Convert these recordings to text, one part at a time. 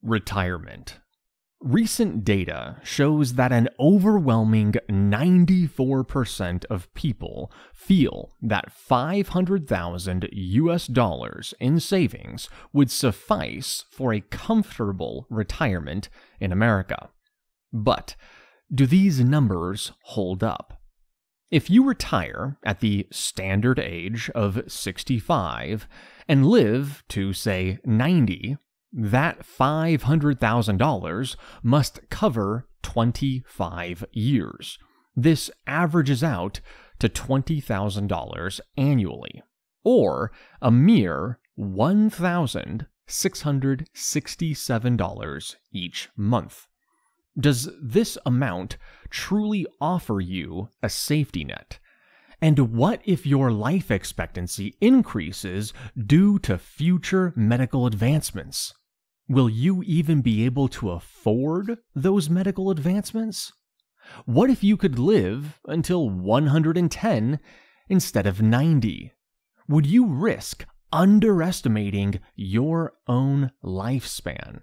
Retirement. Recent data shows that an overwhelming 94% of people feel that $500,000 in savings would suffice for a comfortable retirement in America. But do these numbers hold up? If you retire at the standard age of 65 and live to, say, 90, that $500,000 must cover 25 years. This averages out to $20,000 annually, or a mere $1,667 each month. Does this amount truly offer you a safety net? And what if your life expectancy increases due to future medical advancements? Will you even be able to afford those medical advancements? What if you could live until 110 instead of 90? Would you risk underestimating your own lifespan?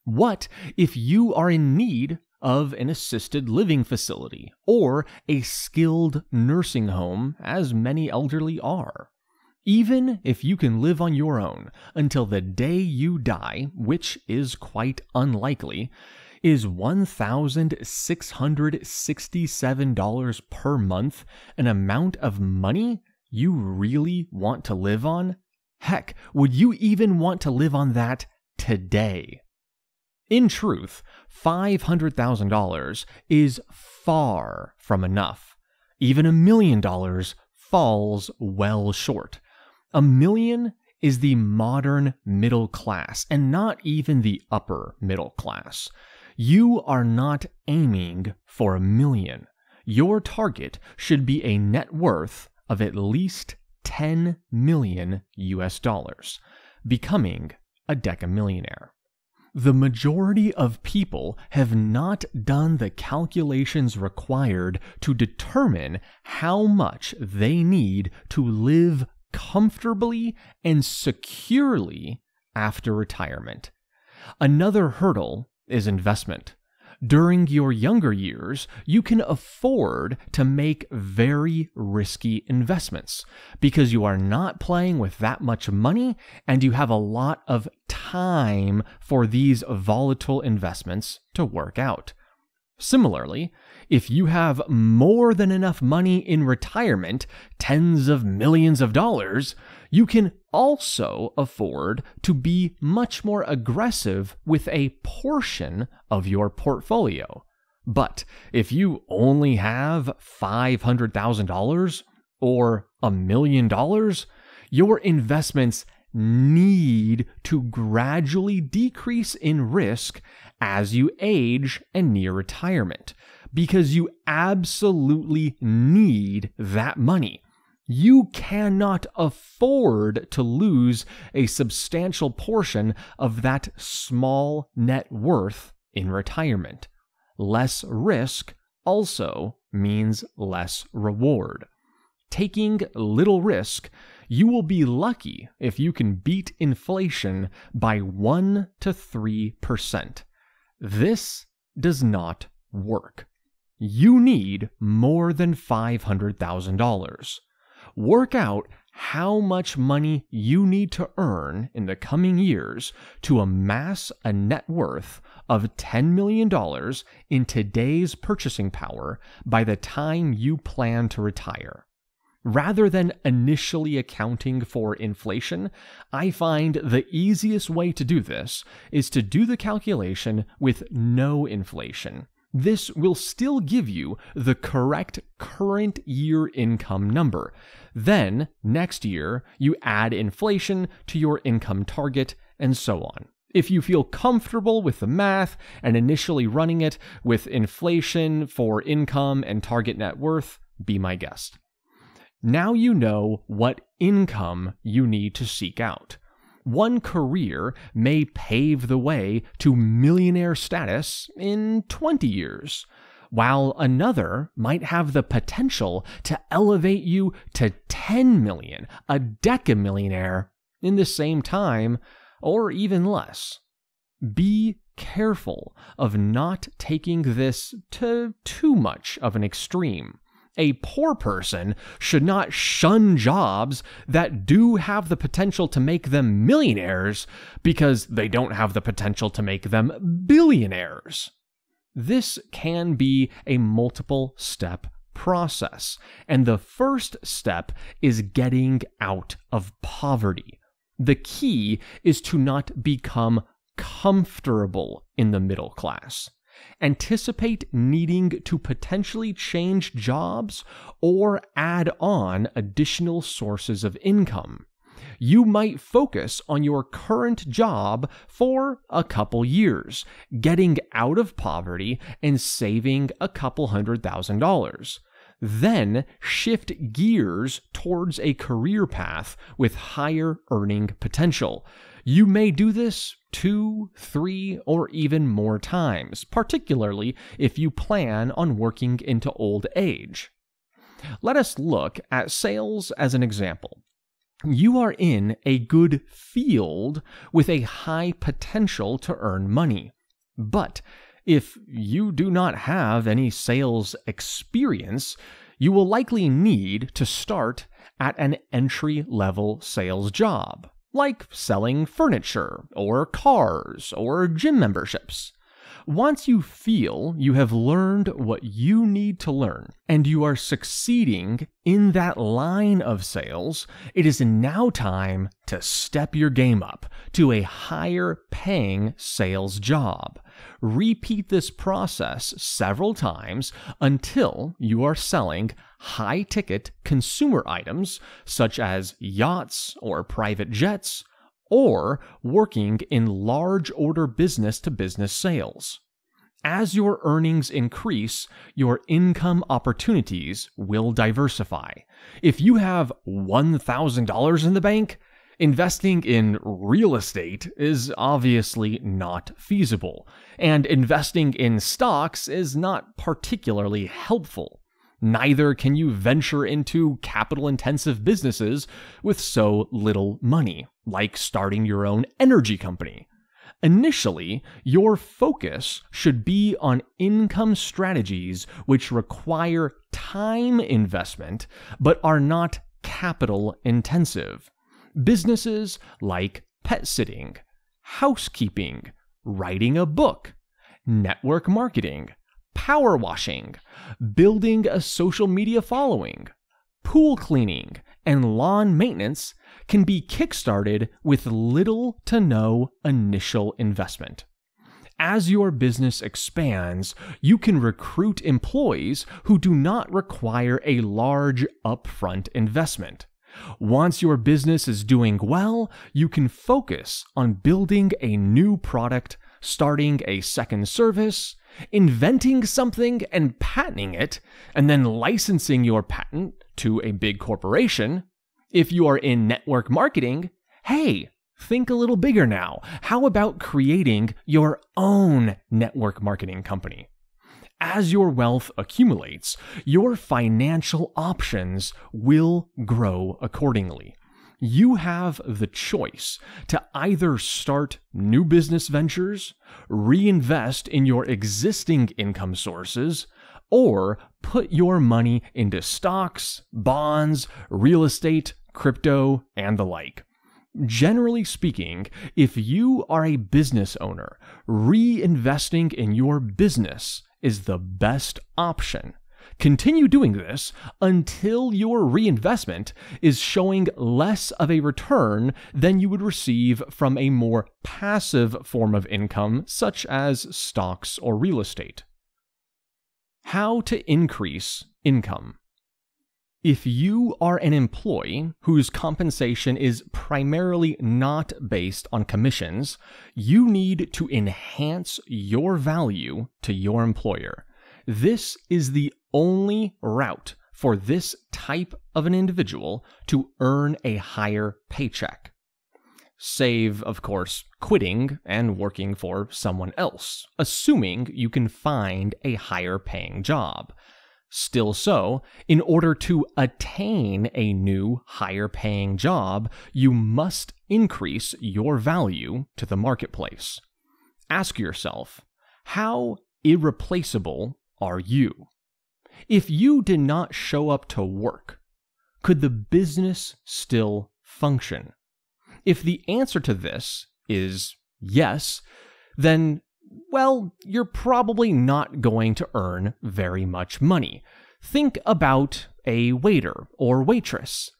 What if you are in need of an assisted living facility or a skilled nursing home, as many elderly are? Even if you can live on your own until the day you die, which is quite unlikely, is $1,667 per month an amount of money you really want to live on? Heck, would you even want to live on that today? In truth, $500,000 is far from enough. Even $1 million falls well short. $1 million is the modern middle class, and not even the upper middle class. You are not aiming for $1 million. Your target should be a net worth of at least $10 million US, becoming a decamillionaire. The majority of people have not done the calculations required to determine how much they need to live comfortably and securely after retirement. Another hurdle is investment. During your younger years, you can afford to make very risky investments because you are not playing with that much money and you have a lot of time for these volatile investments to work out. Similarly, if you have more than enough money in retirement, tens of millions of dollars, you can also afford to be much more aggressive with a portion of your portfolio. But if you only have $500,000 or $1 million, your investments need to gradually decrease in risk as you age and near retirement, because you absolutely need that money. You cannot afford to lose a substantial portion of that small net worth in retirement. Less risk also means less reward. Taking little risk, you will be lucky if you can beat inflation by 1 to 3%. This does not work. You need more than $500,000. Work out how much money you need to earn in the coming years to amass a net worth of $10 million in today's purchasing power by the time you plan to retire. Rather than initially accounting for inflation, I find the easiest way to do this is to do the calculation with no inflation. This will still give you the correct current year income number. Then, next year, you add inflation to your income target, and so on. If you feel comfortable with the math and initially running it with inflation for income and target net worth, be my guest. Now you know what income you need to seek out. One career may pave the way to millionaire status in 20 years, while another might have the potential to elevate you to 10 million, a decamillionaire, in the same time, or even less. Be careful of not taking this to too much of an extreme. A poor person should not shun jobs that do have the potential to make them millionaires because they don't have the potential to make them billionaires. This can be a multiple step process, and the first step is getting out of poverty. The key is to not become comfortable in the middle class. Anticipate needing to potentially change jobs or add on additional sources of income. You might focus on your current job for a couple years, getting out of poverty and saving a couple $100,000. Then shift gears towards a career path with higher earning potential. You may do this 2, 3, or even more times, particularly if you plan on working into old age. Let us look at sales as an example. You are in a good field with a high potential to earn money. But if you do not have any sales experience, you will likely need to start at an entry-level sales job, like selling furniture, or cars, or gym memberships. Once you feel you have learned what you need to learn, and you are succeeding in that line of sales, it is now time to step your game up to a higher paying sales job. Repeat this process several times until you are selling high-ticket consumer items such as yachts or private jets, or working in large order business-to-business sales. As your earnings increase, your income opportunities will diversify. If you have $1,000 in the bank, investing in real estate is obviously not feasible, and investing in stocks is not particularly helpful. Neither can you venture into capital-intensive businesses with so little money, like starting your own energy company. Initially, your focus should be on income strategies which require time investment but are not capital-intensive. Businesses like pet sitting, housekeeping, writing a book, network marketing, power washing, building a social media following, pool cleaning, and lawn maintenance can be kickstarted with little to no initial investment. As your business expands, you can recruit employees who do not require a large upfront investment. Once your business is doing well, you can focus on building a new product, starting a second service, inventing something and patenting it, and then licensing your patent to a big corporation. If you are in network marketing, hey, think a little bigger now. How about creating your own network marketing company? As your wealth accumulates, your financial options will grow accordingly. You have the choice to either start new business ventures, reinvest in your existing income sources, or put your money into stocks, bonds, real estate, crypto, and the like. Generally speaking, if you are a business owner, reinvesting in your business is the best option. Continue doing this until your reinvestment is showing less of a return than you would receive from a more passive form of income, such as stocks or real estate. How to increase income. If you are an employee whose compensation is primarily not based on commissions, you need to enhance your value to your employer. This is the only route for this type of an individual to earn a higher paycheck. Save, of course, quitting and working for someone else, assuming you can find a higher paying job. Still so, in order to attain a new, higher paying job, you must increase your value to the marketplace. Ask yourself, how irreplaceable are you? If you did not show up to work, could the business still function? If the answer to this is yes, then, well, you're probably not going to earn very much money. Think about a waiter or waitress.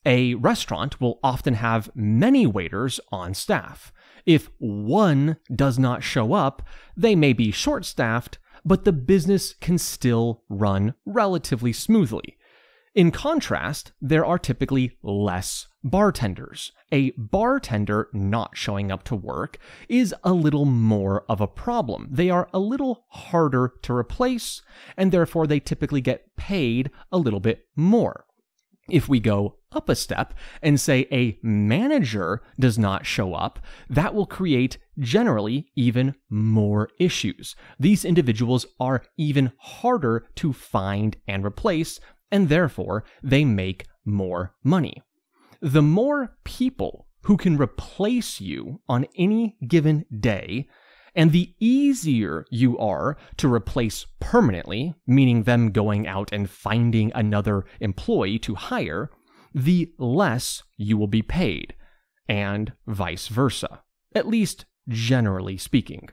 A restaurant will often have many waiters on staff. If one does not show up, they may be short-staffed, but the business can still run relatively smoothly. In contrast, there are typically less bartenders. A bartender not showing up to work is a little more of a problem. They are a little harder to replace, and therefore they typically get paid a little bit more. If we go up a step and say a manager does not show up, that will create generally even more issues. These individuals are even harder to find and replace, and therefore they make more money. The more people who can replace you on any given day, and the easier you are to replace permanently, meaning them going out and finding another employee to hire, the less you will be paid, and vice versa, at least generally speaking.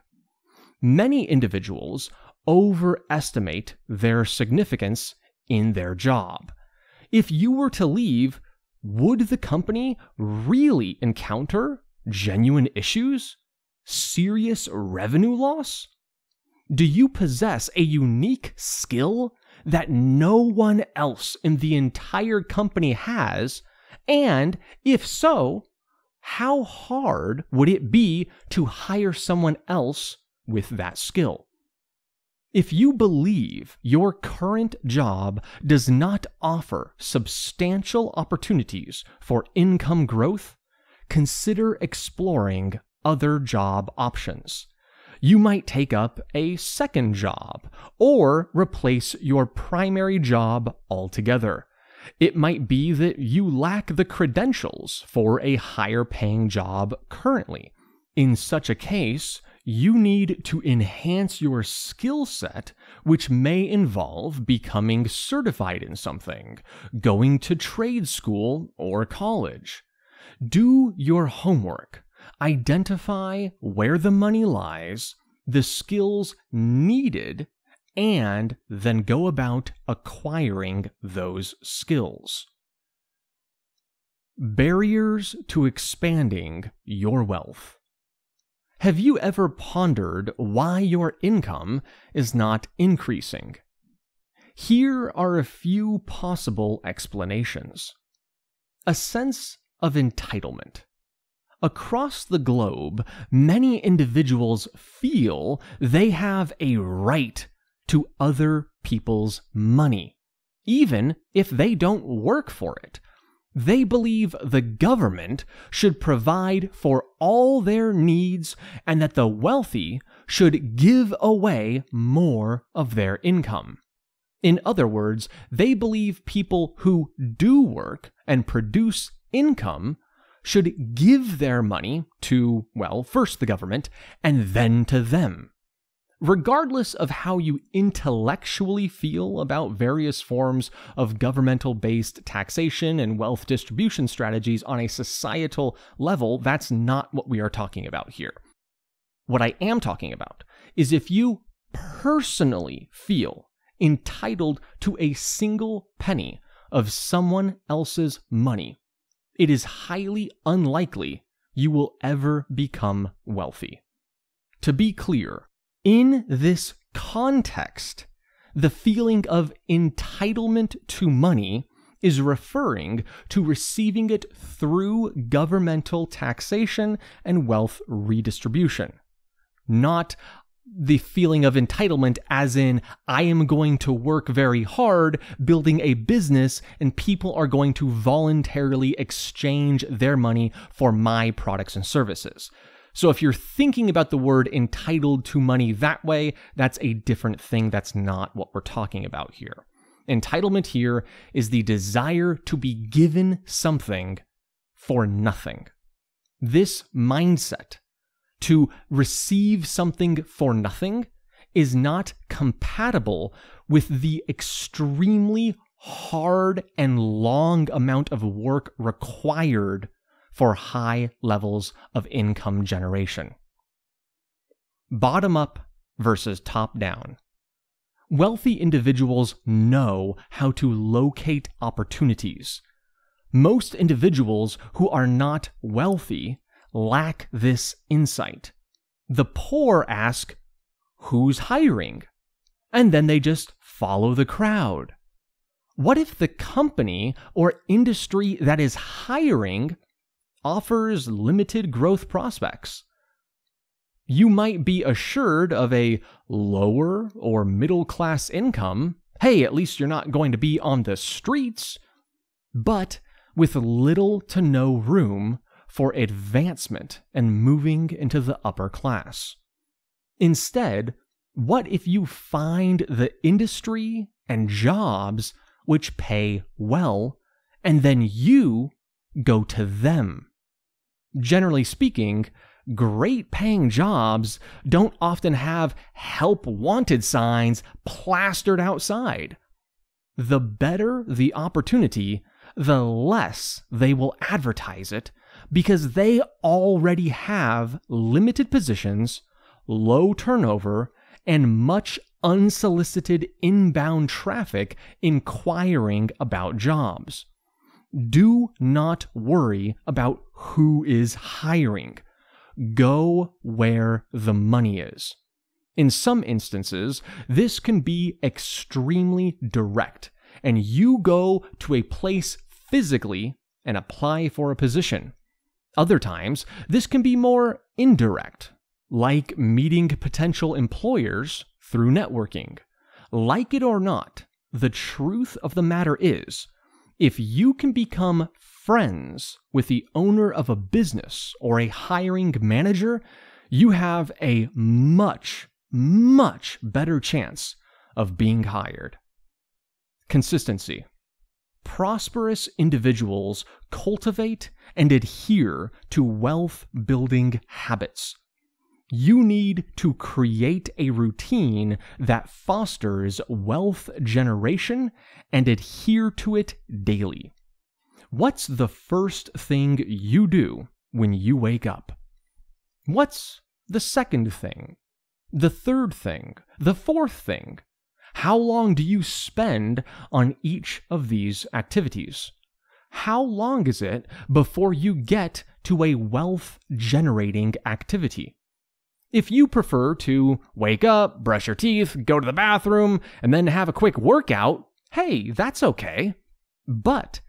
Many individuals overestimate their significance in their job. If you were to leave, would the company really encounter genuine issues? Serious revenue loss? Do you possess a unique skill that no one else in the entire company has? And if so, how hard would it be to hire someone else with that skill? If you believe your current job does not offer substantial opportunities for income growth, consider exploring other job options. You might take up a second job or replace your primary job altogether. It might be that you lack the credentials for a higher paying job currently. In such a case, you need to enhance your skill set, which may involve becoming certified in something, going to trade school or college. Do your homework. Identify where the money lies, the skills needed, and then go about acquiring those skills. Barriers to expanding your wealth. Have you ever pondered why your income is not increasing? Here are a few possible explanations. A sense of entitlement. Across the globe, many individuals feel they have a right to other people's money, even if they don't work for it. They believe the government should provide for all their needs and that the wealthy should give away more of their income. In other words, they believe people who do work and produce income should give their money to, well, first the government and then to them. Regardless of how you intellectually feel about various forms of governmental-based taxation and wealth distribution strategies on a societal level, that's not what we are talking about here. What I am talking about is if you personally feel entitled to a single penny of someone else's money, it is highly unlikely you will ever become wealthy. To be clear, in this context, the feeling of entitlement to money is referring to receiving it through governmental taxation and wealth redistribution, not the feeling of entitlement as in, I am going to work very hard building a business and people are going to voluntarily exchange their money for my products and services. So if you're thinking about the word entitled to money that way, that's a different thing. That's not what we're talking about here. Entitlement here is the desire to be given something for nothing. This mindset, to receive something for nothing is not compatible with the extremely hard and long amount of work required for high levels of income generation. Bottom up versus top down. Wealthy individuals know how to locate opportunities. Most individuals who are not wealthy lack this insight. The poor ask, "Who's hiring?" And then they just follow the crowd. What if the company or industry that is hiring offers limited growth prospects? You might be assured of a lower or middle class income. Hey, at least you're not going to be on the streets. But with little to no room for advancement and moving into the upper class. Instead, what if you find the industry and jobs which pay well, and then you go to them? Generally speaking, great paying jobs don't often have help wanted signs plastered outside. The better the opportunity, the less they will advertise it, because they already have limited positions, low turnover, and much unsolicited inbound traffic inquiring about jobs. Do not worry about who is hiring. Go where the money is. In some instances, this can be extremely direct, and you go to a place physically and apply for a position. Other times, this can be more indirect, like meeting potential employers through networking. Like it or not, the truth of the matter is, if you can become friends with the owner of a business or a hiring manager, you have a much, much better chance of being hired. Consistency. Prosperous individuals cultivate and adhere to wealth-building habits. You need to create a routine that fosters wealth generation and adhere to it daily. What's the first thing you do when you wake up? What's the second thing? The third thing? The fourth thing? How long do you spend on each of these activities? How long is it before you get to a wealth-generating activity? If you prefer to wake up, brush your teeth, go to the bathroom, and then have a quick workout, hey, that's okay. But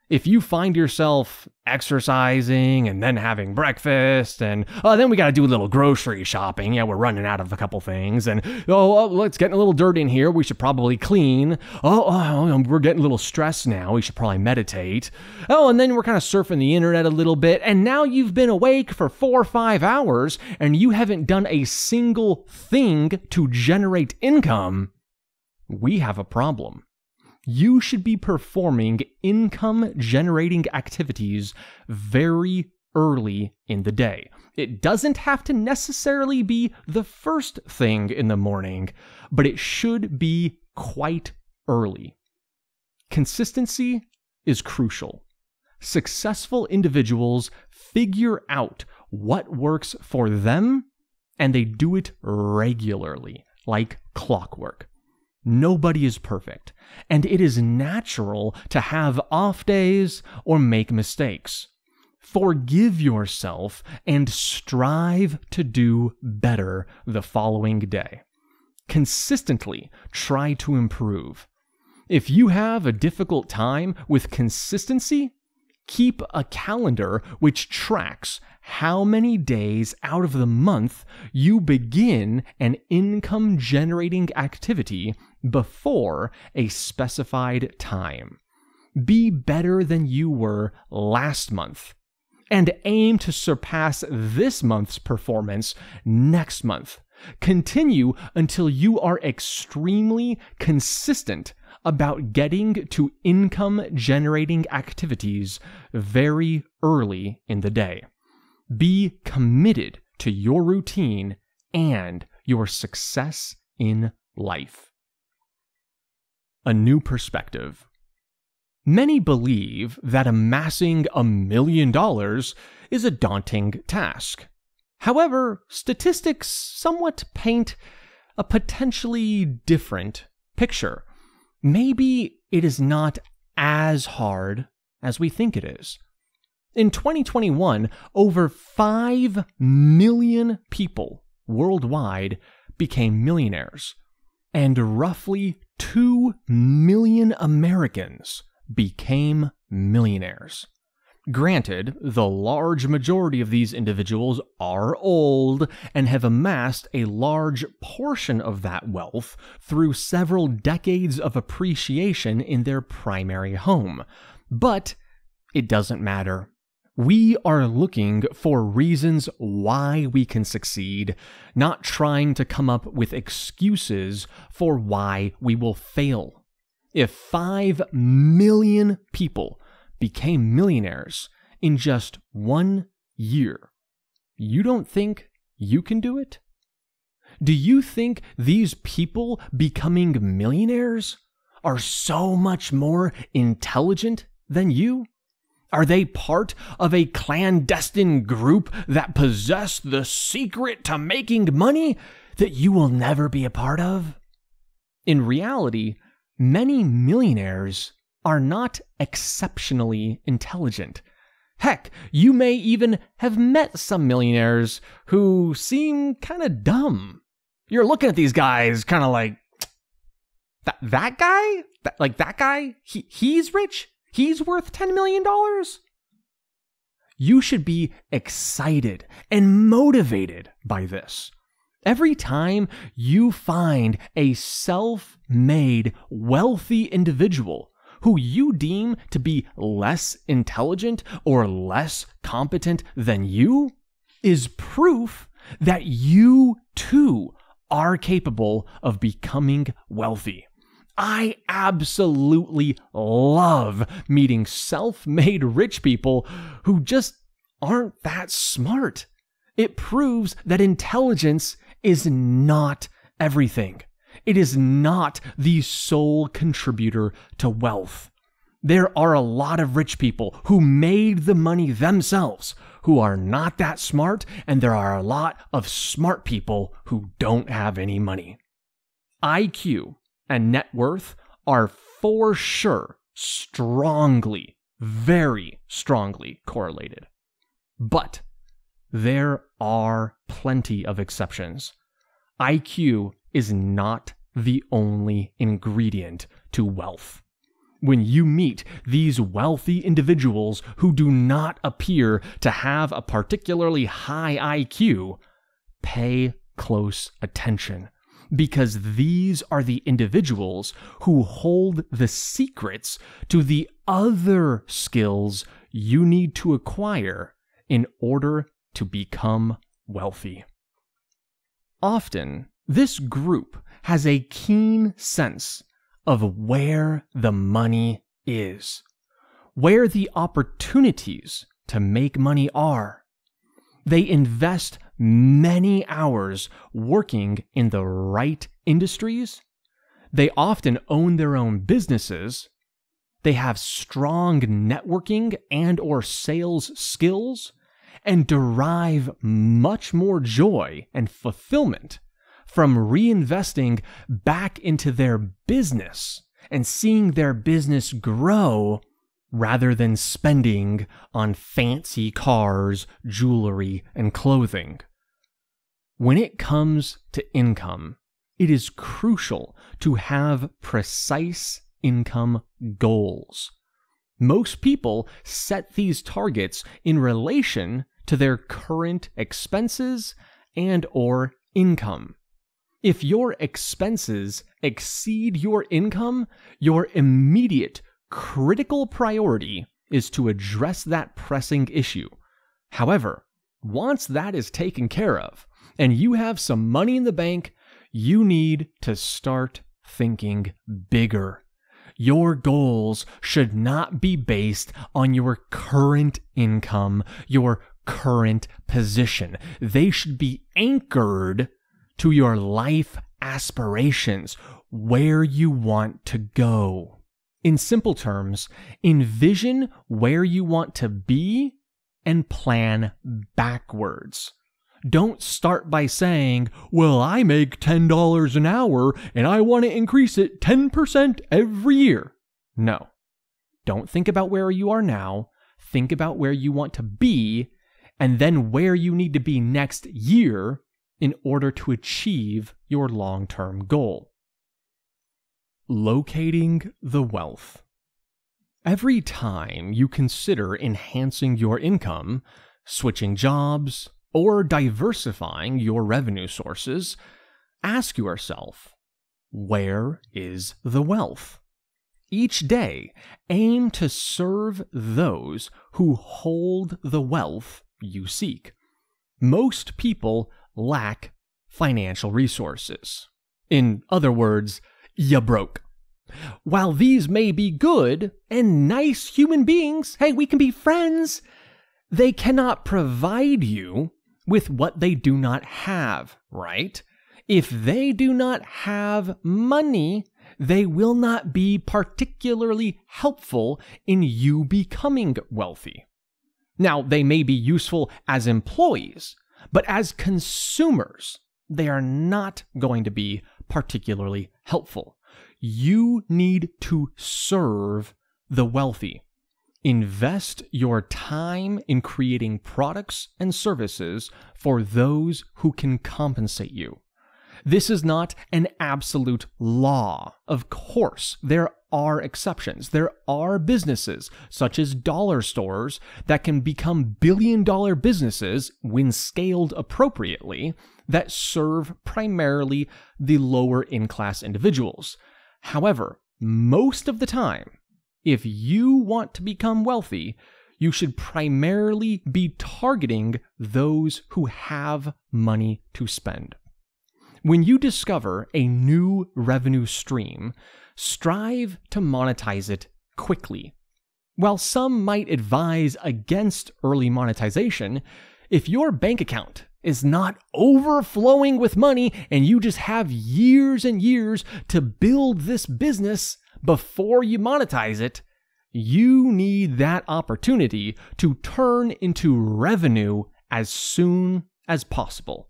if you find yourself exercising and then having breakfast and then we got to do a little grocery shopping. Yeah, we're running out of a couple things. And let's get a little dirt in here. We should probably clean. We're getting a little stressed now. We should probably meditate. And then we're kind of surfing the internet a little bit. And now you've been awake for 4 or 5 hours and you haven't done a single thing to generate income. We have a problem. You should be performing income-generating activities very early in the day. It doesn't have to necessarily be the first thing in the morning, but it should be quite early. Consistency is crucial. Successful individuals figure out what works for them, and they do it regularly, like clockwork. Nobody is perfect, and it is natural to have off days or make mistakes. Forgive yourself and strive to do better the following day. Consistently try to improve. If you have a difficult time with consistency, keep a calendar which tracks how many days out of the month you begin an income-generating activity before a specified time. Be better than you were last month, and aim to surpass this month's performance next month. Continue until you are extremely consistent about getting to income-generating activities very early in the day. Be committed to your routine and your success in life. A new perspective. Many believe that amassing $1 million is a daunting task. However, statistics somewhat paint a potentially different picture. Maybe it is not as hard as we think it is. In 2021, over 5 million people worldwide became millionaires, and roughly 2 million Americans became millionaires. Granted, the large majority of these individuals are old and have amassed a large portion of that wealth through several decades of appreciation in their primary home. But it doesn't matter. We are looking for reasons why we can succeed, not trying to come up with excuses for why we will fail. If 5 million people became millionaires in just 1 year, you don't think you can do it? Do you think these people becoming millionaires are so much more intelligent than you? Are they part of a clandestine group that possess the secret to making money that you will never be a part of? In reality, many millionaires are not exceptionally intelligent. Heck, you may even have met some millionaires who seem kind of dumb. You're looking at these guys kind of like, that guy? That guy? He's rich? He's worth $10 million? You should be excited and motivated by this. Every time you find a self-made, wealthy individual who you deem to be less intelligent or less competent than you, is proof that you too are capable of becoming wealthy. I absolutely love meeting self-made rich people who just aren't that smart. It proves that intelligence is not everything. It is not the sole contributor to wealth. There are a lot of rich people who made the money themselves who are not that smart, and there are a lot of smart people who don't have any money. IQ and net worth are for sure very strongly correlated. But there are plenty of exceptions. IQ is not the only ingredient to wealth. When you meet these wealthy individuals who do not appear to have a particularly high IQ, pay close attention, because these are the individuals who hold the secrets to the other skills you need to acquire in order to become wealthy. Often, this group has a keen sense of where the money is, where the opportunities to make money are. They invest many hours working in the right industries. They often own their own businesses. They have strong networking and/or sales skills, and derive much more joy and fulfillment from reinvesting back into their business and seeing their business grow rather than spending on fancy cars, jewelry, and clothing. When it comes to income, it is crucial to have precise income goals. Most people set these targets in relation to their current expenses and/or income. If your expenses exceed your income, your immediate critical priority is to address that pressing issue. However, once that is taken care of and you have some money in the bank, you need to start thinking bigger. Your goals should not be based on your current income, your current position. They should be anchored to your life aspirations, where you want to go. In simple terms, envision where you want to be and plan backwards. Don't start by saying, well, I make $10 an hour and I want to increase it 10% every year. No. Don't think about where you are now. Think about where you want to be and then where you need to be next year in order to achieve your long-term goal. Locating the wealth. Every time you consider enhancing your income, switching jobs, or diversifying your revenue sources, ask yourself, where is the wealth? Each day, aim to serve those who hold the wealth you seek. Most people lack financial resources. In other words, you broke. While these may be good and nice human beings, hey, we can be friends, they cannot provide you with what they do not have, right? If they do not have money, they will not be particularly helpful in you becoming wealthy. Now, they may be useful as employees, but as consumers, they are not going to be particularly helpful. You need to serve the wealthy. Invest your time in creating products and services for those who can compensate you. This is not an absolute law. Of course, there are exceptions. There are businesses, such as dollar stores, that can become billion-dollar businesses when scaled appropriately, that serve primarily the lower-in-class individuals. However, most of the time, if you want to become wealthy, you should primarily be targeting those who have money to spend. When you discover a new revenue stream, strive to monetize it quickly. While some might advise against early monetization, if your bank account is not overflowing with money and you just have years and years to build this business before you monetize it, you need that opportunity to turn into revenue as soon as possible.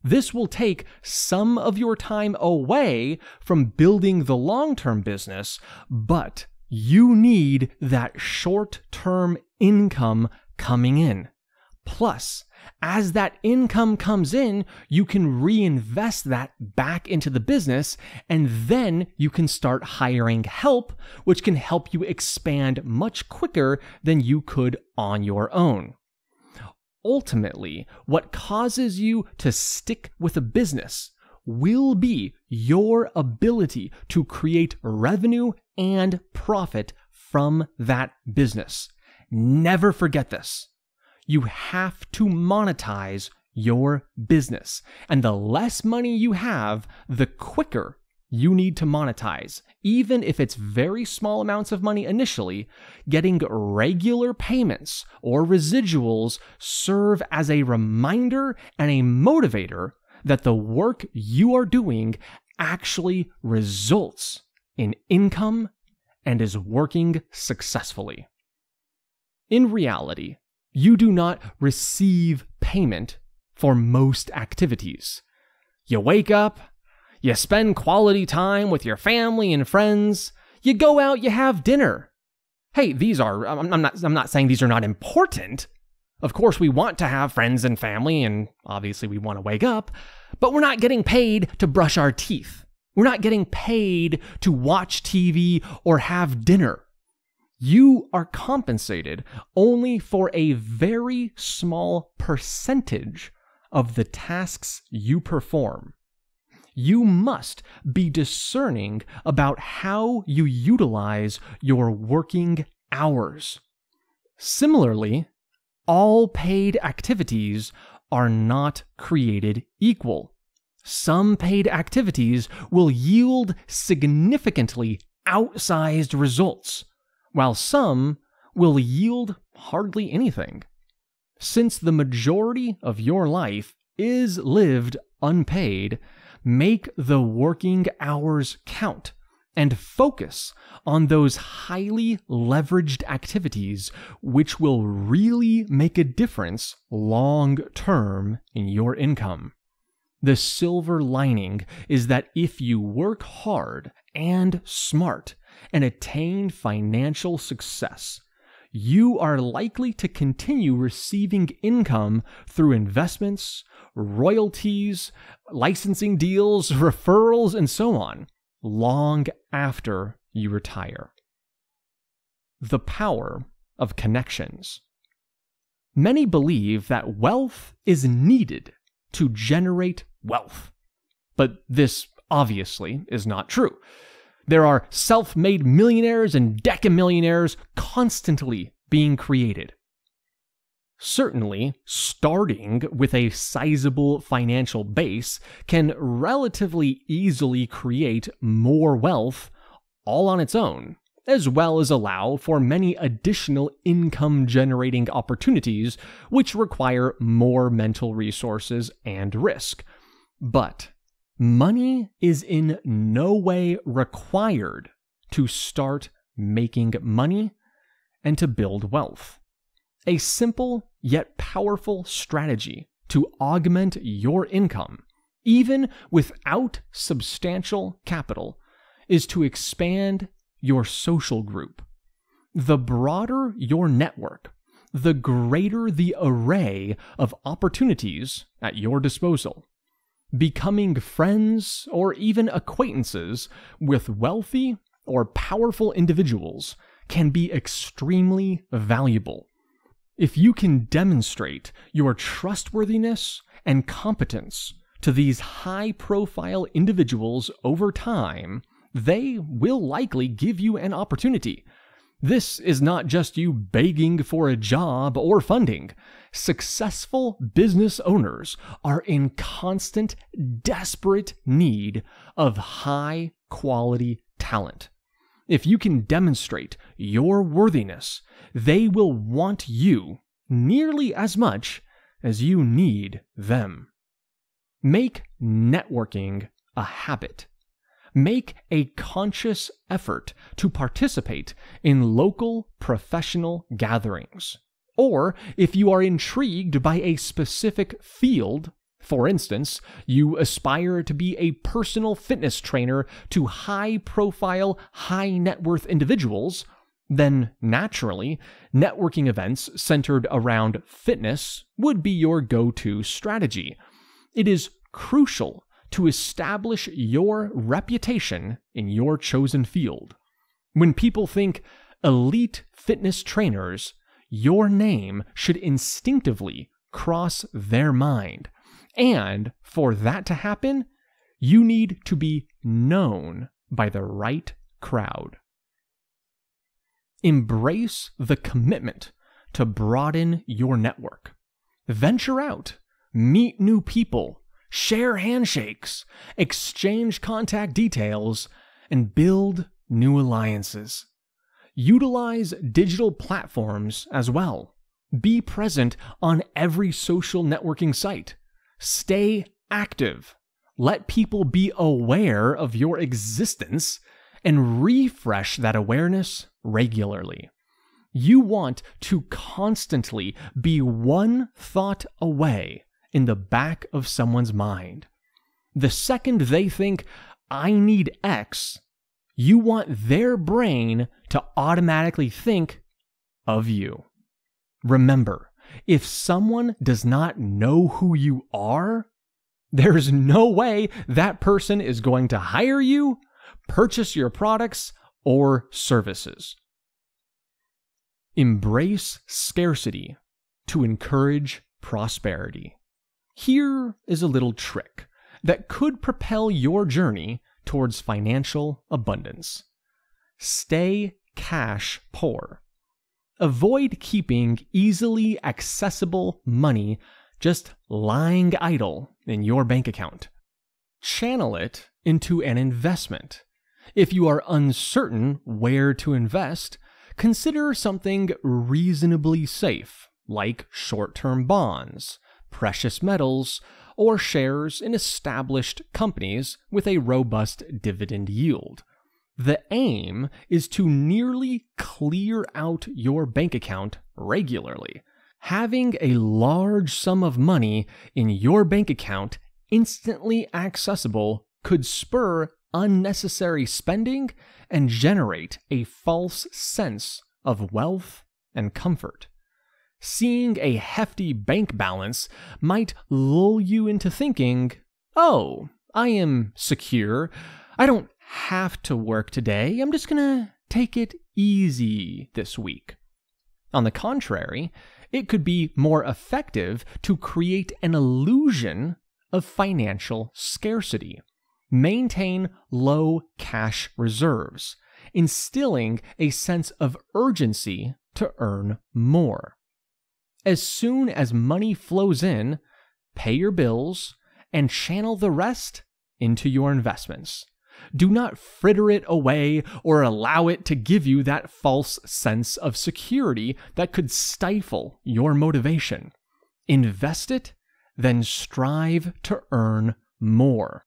This will take some of your time away from building the long-term business, but you need that short-term income coming in. Plus, as that income comes in, you can reinvest that back into the business, and then you can start hiring help, which can help you expand much quicker than you could on your own. Ultimately, what causes you to stick with a business will be your ability to create revenue and profit from that business. Never forget this. You have to monetize your business. And the less money you have, the quicker you need to monetize. Even if it's very small amounts of money initially, getting regular payments or residuals serve as a reminder and a motivator that the work you are doing actually results in income and is working successfully. In reality, you do not receive payment for most activities. You wake up, you spend quality time with your family and friends, you go out, you have dinner. Hey, I'm not saying these are not important. Of course, we want to have friends and family, and obviously we want to wake up, but we're not getting paid to brush our teeth. We're not getting paid to watch TV or have dinner. You are compensated only for a very small percentage of the tasks you perform. You must be discerning about how you utilize your working hours. Similarly, all paid activities are not created equal. Some paid activities will yield significantly outsized results, while some will yield hardly anything. Since the majority of your life is lived unpaid, make the working hours count and focus on those highly leveraged activities which will really make a difference long term in your income. The silver lining is that if you work hard and smart and attain financial success, you are likely to continue receiving income through investments, royalties, licensing deals, referrals, and so on, long after you retire. The power of connections. Many believe that wealth is needed to generate wealth, but this obviously is not true. There are self-made millionaires and decamillionaires constantly being created. Certainly, starting with a sizable financial base can relatively easily create more wealth all on its own, as well as allow for many additional income-generating opportunities which require more mental resources and risk. But money is in no way required to start making money and to build wealth. A simple yet powerful strategy to augment your income, even without substantial capital, is to expand your social group. The broader your network, the greater the array of opportunities at your disposal. Becoming friends or even acquaintances with wealthy or powerful individuals can be extremely valuable. If you can demonstrate your trustworthiness and competence to these high-profile individuals over time, they will likely give you an opportunity. This is not just you begging for a job or funding. Successful business owners are in constant, desperate need of high-quality talent. If you can demonstrate your worthiness, they will want you nearly as much as you need them. Make networking a habit. Make a conscious effort to participate in local professional gatherings. Or if you are intrigued by a specific field, for instance, you aspire to be a personal fitness trainer to high-profile, high-net-worth individuals, then naturally, networking events centered around fitness would be your go-to strategy. It is crucial to establish your reputation in your chosen field. When people think elite fitness trainers, your name should instinctively cross their mind. And for that to happen, you need to be known by the right crowd. Embrace the commitment to broaden your network. Venture out, meet new people, share handshakes, exchange contact details, and build new alliances. Utilize digital platforms as well. Be present on every social networking site. Stay active. Let people be aware of your existence and refresh that awareness regularly. You want to constantly be one thought away in the back of someone's mind. The second they think, I need X, you want their brain to automatically think of you. Remember, if someone does not know who you are, there's no way that person is going to hire you, purchase your products, or services. Embrace scarcity to encourage prosperity. Here is a little trick that could propel your journey towards financial abundance. Stay cash poor. Avoid keeping easily accessible money just lying idle in your bank account. Channel it into an investment. If you are uncertain where to invest, consider something reasonably safe, like short-term bonds, precious metals, or shares in established companies with a robust dividend yield. The aim is to nearly clear out your bank account regularly. Having a large sum of money in your bank account instantly accessible could spur unnecessary spending and generate a false sense of wealth and comfort. Seeing a hefty bank balance might lull you into thinking, "Oh, I am secure. I don't have to work today. I'm just gonna take it easy this week." On the contrary, it could be more effective to create an illusion of financial scarcity. Maintain low cash reserves, instilling a sense of urgency to earn more. As soon as money flows in, pay your bills and channel the rest into your investments. Do not fritter it away or allow it to give you that false sense of security that could stifle your motivation. Invest it, then strive to earn more.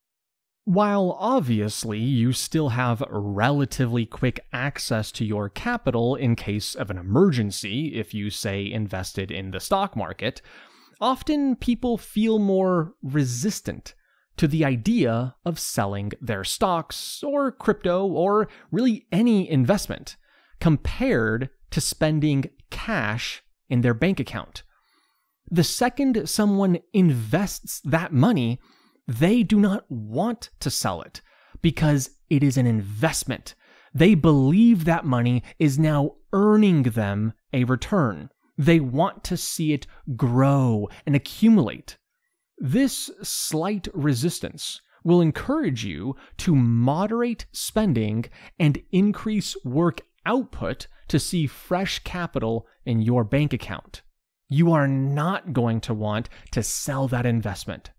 While obviously you still have relatively quick access to your capital in case of an emergency if you, say, invested in the stock market, often people feel more resistant to the idea of selling their stocks or crypto or really any investment compared to spending cash in their bank account. The second someone invests that money, they do not want to sell it because it is an investment. They believe that money is now earning them a return. They want to see it grow and accumulate. This slight resistance will encourage you to moderate spending and increase work output to see fresh capital in your bank account. You are not going to want to sell that investment.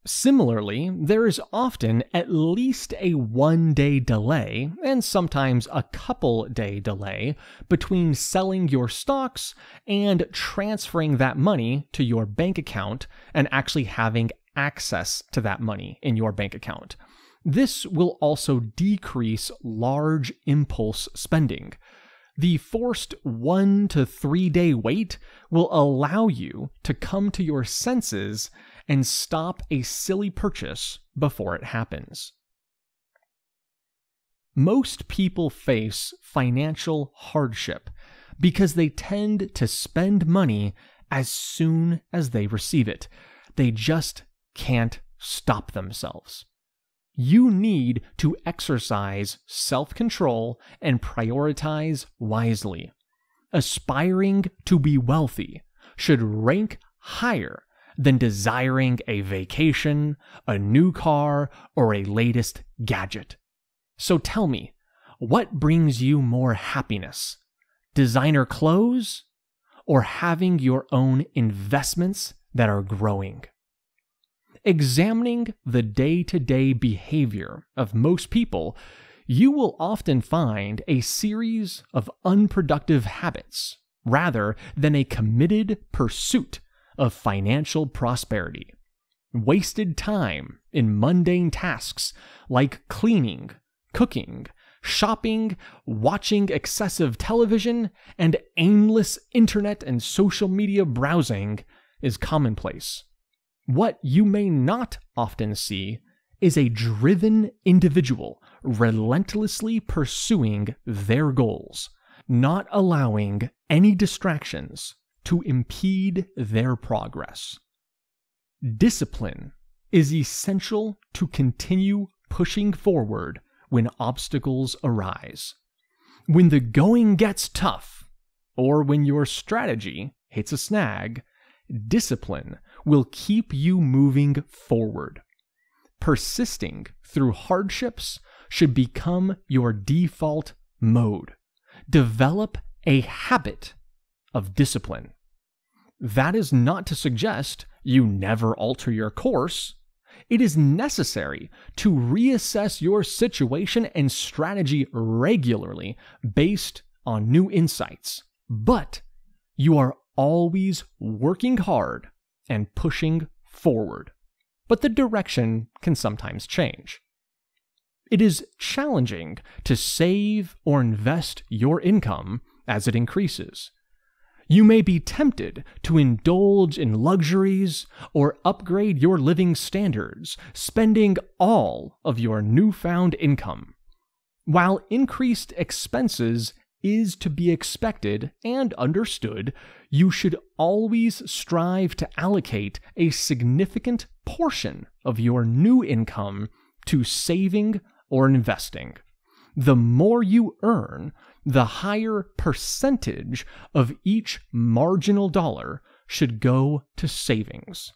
Similarly, there is often at least a 1-day delay, and sometimes a couple-day delay, between selling your stocks and transferring that money to your bank account and actually having access to that money in your bank account. This will also decrease large impulse spending. The forced 1 to 3 day wait will allow you to come to your senses and stop a silly purchase before it happens. Most people face financial hardship because they tend to spend money as soon as they receive it. They just can't stop themselves. You need to exercise self-control and prioritize wisely. Aspiring to be wealthy should rank higher than desiring a vacation, a new car, or a latest gadget. So tell me, what brings you more happiness? Designer clothes or having your own investments that are growing? Examining the day-to-day behavior of most people, you will often find a series of unproductive habits rather than a committed pursuit of financial prosperity. Wasted time in mundane tasks like cleaning, cooking, shopping, watching excessive television, and aimless internet and social media browsing is commonplace. What you may not often see is a driven individual relentlessly pursuing their goals, not allowing any distractions to impede their progress. Discipline is essential to continue pushing forward when obstacles arise. When the going gets tough, or when your strategy hits a snag, discipline will keep you moving forward. Persisting through hardships should become your default mode. Develop a habit of discipline. That is not to suggest you never alter your course. It is necessary to reassess your situation and strategy regularly based on new insights. But you are always working hard and pushing forward, but the direction can sometimes change. It is challenging to save or invest your income as it increases. You may be tempted to indulge in luxuries or upgrade your living standards, spending all of your newfound income. While increased expenses is to be expected and understood, you should always strive to allocate a significant portion of your new income to saving or investing. The more you earn, the higher percentage of each marginal dollar should go to savings.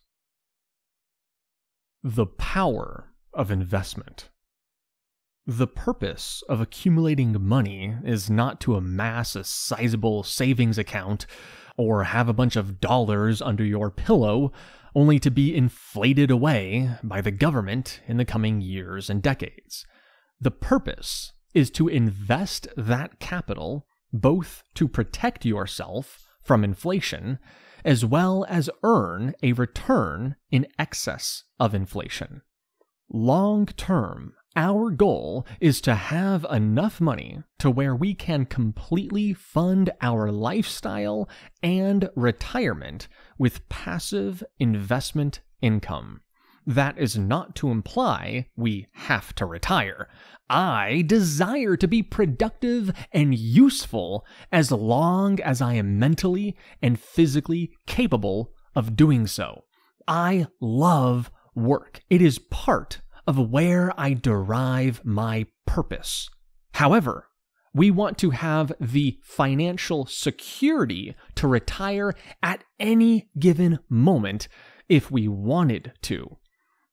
The power of investment. The purpose of accumulating money is not to amass a sizable savings account or have a bunch of dollars under your pillow only to be inflated away by the government in the coming years and decades. The purpose is to invest that capital both to protect yourself from inflation as well as earn a return in excess of inflation. Long term, our goal is to have enough money to where we can completely fund our lifestyle and retirement with passive investment income. That is not to imply we have to retire. I desire to be productive and useful as long as I am mentally and physically capable of doing so. I love work. It is part of where I derive my purpose. However, we want to have the financial security to retire at any given moment if we wanted to.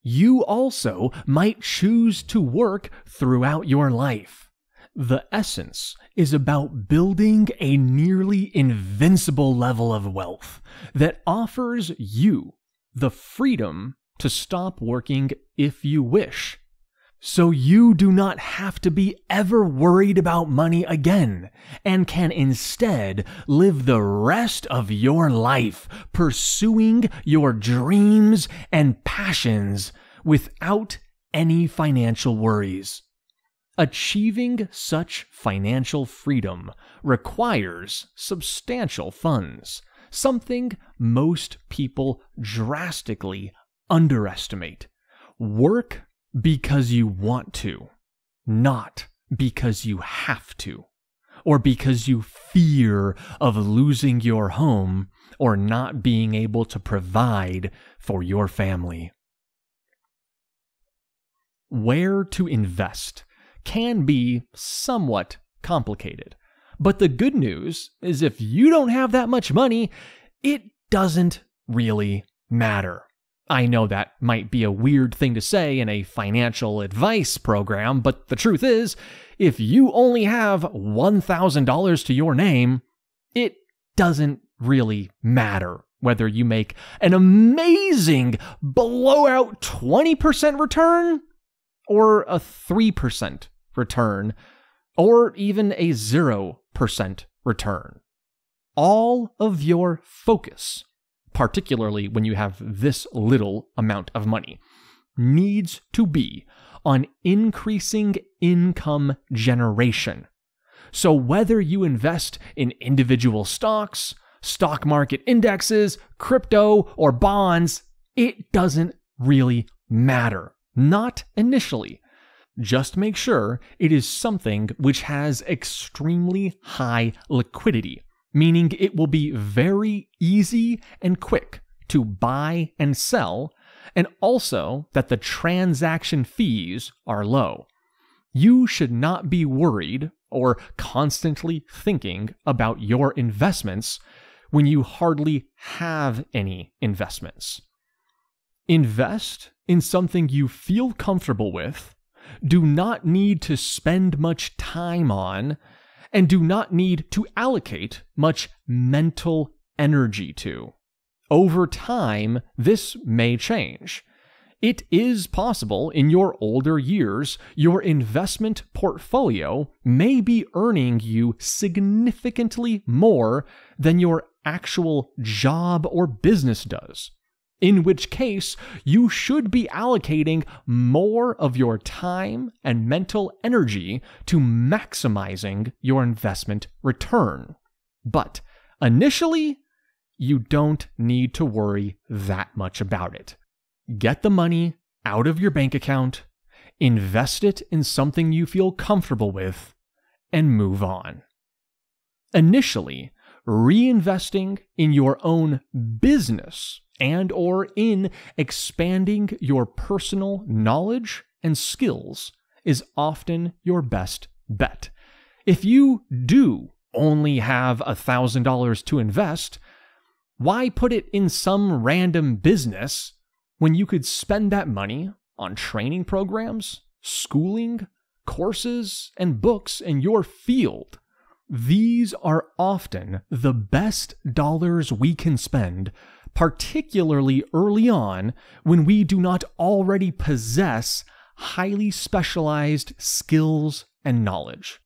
You also might choose to work throughout your life. The essence is about building a nearly invincible level of wealth that offers you the freedom to stop working if you wish, so you do not have to be ever worried about money again and can instead live the rest of your life pursuing your dreams and passions without any financial worries. Achieving such financial freedom requires substantial funds, something most people drastically underestimate. Work because you want to, not because you have to, or because you fear of losing your home or not being able to provide for your family. Where to invest can be somewhat complicated, but the good news is if you don't have that much money, it doesn't really matter. I know that might be a weird thing to say in a financial advice program, but the truth is, if you only have $1,000 to your name, it doesn't really matter whether you make an amazing blowout 20% return or a 3% return or even a 0% return. All of your focus, particularly when you have this little amount of money, needs to be on increasing income generation. So whether you invest in individual stocks, stock market indexes, crypto, or bonds, it doesn't really matter. Not initially. Just make sure it is something which has extremely high liquidity, meaning it will be very easy and quick to buy and sell, and also that the transaction fees are low. You should not be worried or constantly thinking about your investments when you hardly have any investments. Invest in something you feel comfortable with, do not need to spend much time on, and do not need to allocate much mental energy to. Over time, this may change. It is possible in your older years, your investment portfolio may be earning you significantly more than your actual job or business does, in which case you should be allocating more of your time and mental energy to maximizing your investment return. But initially, you don't need to worry that much about it. Get the money out of your bank account, invest it in something you feel comfortable with, and move on. Initially, reinvesting in your own business and/or in expanding your personal knowledge and skills is often your best bet. If you do only have $1,000 to invest, why put it in some random business when you could spend that money on training programs, schooling, courses, and books in your field? These are often the best dollars we can spend, particularly early on when we do not already possess highly specialized skills and knowledge.